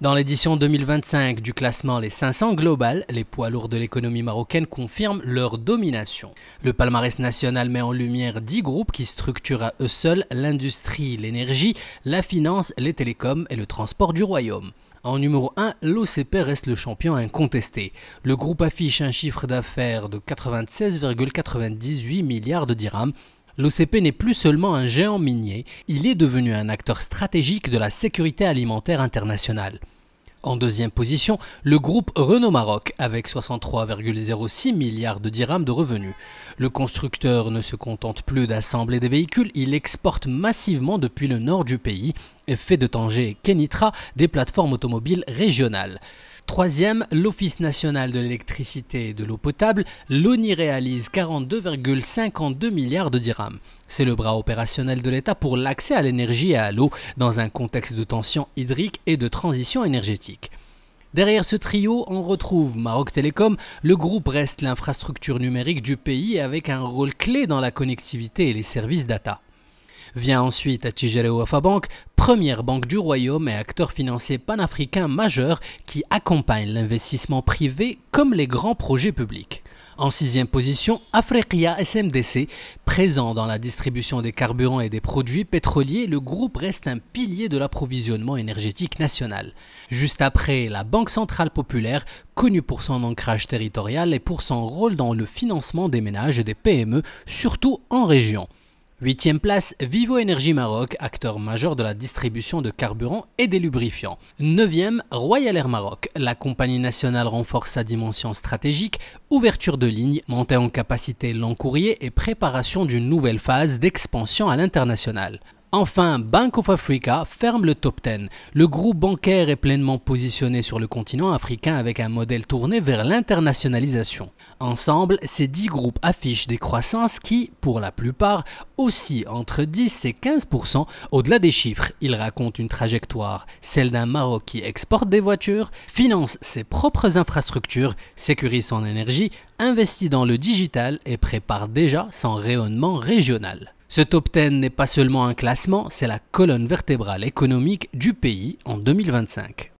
Dans l'édition 2025 du classement Les 500 Global, les poids lourds de l'économie marocaine confirment leur domination. Le palmarès national met en lumière 10 groupes qui structurent à eux seuls l'industrie, l'énergie, la finance, les télécoms et le transport du royaume. En numéro 1, l'OCP reste le champion incontesté. Le groupe affiche un chiffre d'affaires de 96,98 milliards de dirhams. L'OCP n'est plus seulement un géant minier, il est devenu un acteur stratégique de la sécurité alimentaire internationale. En deuxième position, le groupe Renault Maroc avec 63,06 milliards de dirhams de revenus. Le constructeur ne se contente plus d'assembler des véhicules, il exporte massivement depuis le nord du pays et fait de Tanger et Kenitra des plateformes automobiles régionales. Troisième, l'Office national de l'électricité et de l'eau potable, l'ONI réalise 42,52 milliards de dirhams. C'est le bras opérationnel de l'État pour l'accès à l'énergie et à l'eau dans un contexte de tension hydrique et de transition énergétique. Derrière ce trio, on retrouve Maroc Télécom. Le groupe reste l'infrastructure numérique du pays avec un rôle clé dans la connectivité et les services data. Vient ensuite Attijari Wafa Bank, première banque du royaume et acteur financier panafricain majeur qui accompagne l'investissement privé comme les grands projets publics. En sixième position, Afriqia SMDC, présent dans la distribution des carburants et des produits pétroliers, le groupe reste un pilier de l'approvisionnement énergétique national. Juste après, la Banque Centrale Populaire, connue pour son ancrage territorial et pour son rôle dans le financement des ménages et des PME, surtout en région. Huitième place, Vivo Énergie Maroc, acteur majeur de la distribution de carburant et des lubrifiants. Neuvième, Royal Air Maroc. La compagnie nationale renforce sa dimension stratégique, ouverture de lignes, montée en capacité long courrier et préparation d'une nouvelle phase d'expansion à l'international. Enfin, Bank of Africa ferme le top 10. Le groupe bancaire est pleinement positionné sur le continent africain avec un modèle tourné vers l'internationalisation. Ensemble, ces 10 groupes affichent des croissances qui, pour la plupart, oscillent entre 10 et 15%. Au-delà des chiffres, ils racontent une trajectoire, celle d'un Maroc qui exporte des voitures, finance ses propres infrastructures, sécurise son énergie, investit dans le digital et prépare déjà son rayonnement régional. Ce top 10 n'est pas seulement un classement, c'est la colonne vertébrale économique du pays en 2025.